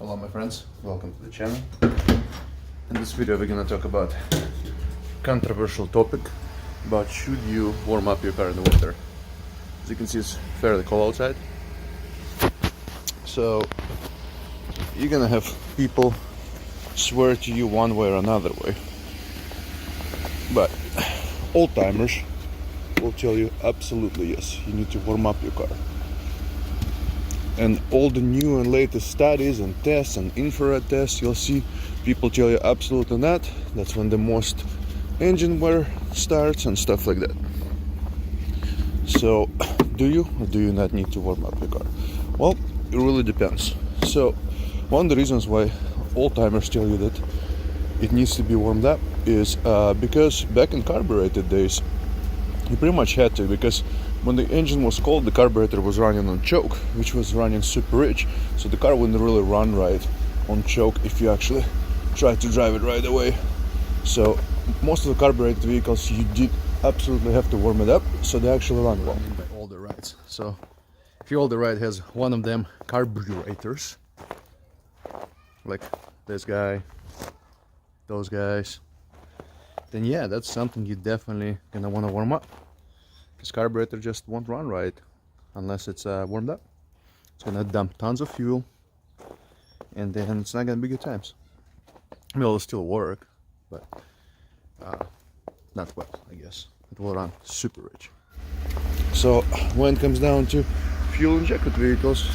Hello my friends, welcome to the channel. In this video we're gonna talk about controversial topic about should you warm up your car in the winter. As you can see, it's fairly cold outside. So you're gonna have people swear to you one way or another way. But old timers will tell you absolutely yes, you need to warm up your car. And all the new and latest studies and tests and infrared tests, you'll see people tell you absolutely not. That's when the most engine wear starts and stuff like that. So do you or do you not need to warm up your car? Well, it really depends. So one of the reasons why old timers tell you that it needs to be warmed up is because back in carbureted days you pretty much had to, because when the engine was cold, the carburetor was running on choke, which was running super rich, so the car wouldn't really run right on choke if you actually tried to drive it right away. So most of the carbureted vehicles, you did absolutely have to warm it up so they actually run well. By older rides, so if your older ride has one of them carburetors, like this guy, those guys, then yeah, that's something you definitely gonna want to warm up. This carburetor just won't run right unless it's warmed up. It's gonna dump tons of fuel, and then it's not gonna be good times. I mean, it'll still work, but not well, I guess. It will run super rich. So when it comes down to fuel injected vehicles,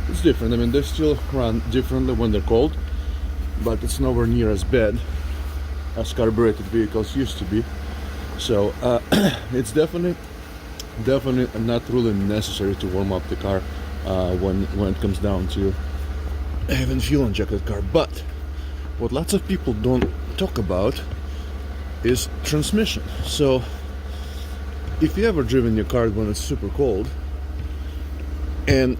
it's different. I mean, they still run differently when they're cold, but it's nowhere near as bad as carbureted vehicles used to be. So it's definitely not really necessary to warm up the car when it comes down to having fuel injected car. But what lots of people don't talk about is transmission. So if you ever driven your car when it's super cold, and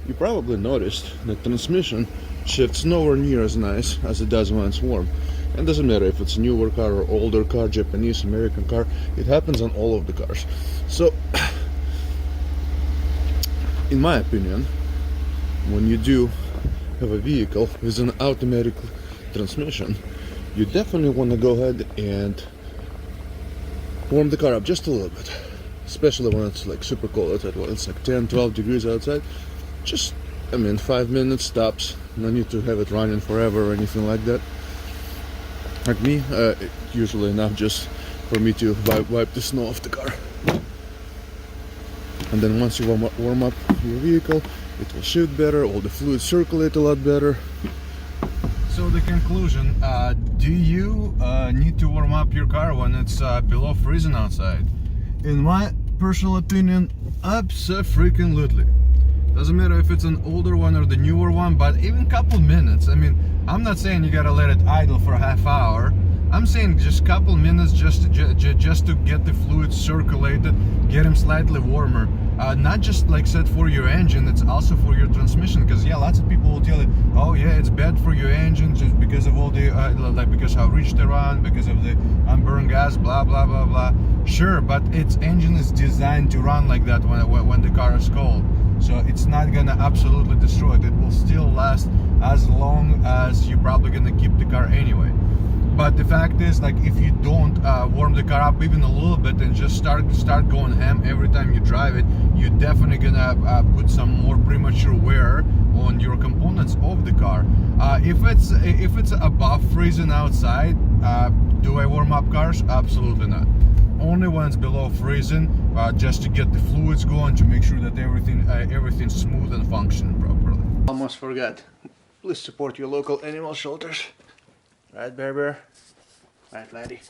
you probably noticed that transmission shifts nowhere near as nice as it does when it's warm. And it doesn't matter if it's a newer car or older car, Japanese, American car, it happens on all of the cars. So, in my opinion, when you do have a vehicle with an automatic transmission, you definitely want to go ahead and warm the car up just a little bit. Especially when it's like super cold outside, well, it's like 10-12 degrees outside. Just, 5 minutes tops. No need to have it running forever or anything like that. Like me, usually enough just for me to wipe the snow off the car. And then once you warm up your vehicle, it will shoot better, all the fluids circulate a lot better. So the conclusion, do you need to warm up your car when it's below freezing outside? In my personal opinion, abso-freaking-lutely. Doesn't matter if it's an older one or the newer one, but even a couple minutes. I'm not saying you gotta let it idle for a half hour. I'm saying just a couple minutes just to get the fluids circulated, get them slightly warmer. Not just like said for your engine, it's also for your transmission. Because yeah, lots of people will tell you, oh yeah, it's bad for your engine just because of all the because how rich they run, because of the unburned gas, blah blah blah blah. Sure, but its engine is designed to run like that when the car is cold. So it's not gonna absolutely destroy it. It will still last as long as you're probably gonna keep the car anyway. But the fact is, like, if you don't warm the car up even a little bit and just start going ham every time you drive it, you're definitely gonna put some more premature wear on your components of the car. If it's above freezing outside, do I warm up cars? Absolutely not. Only when it's below freezing, just to get the fluids going, to make sure that everything's smooth and functioning properly. Almost forgot. Please support your local animal shelters. Right, Bear Bear? Right, laddie?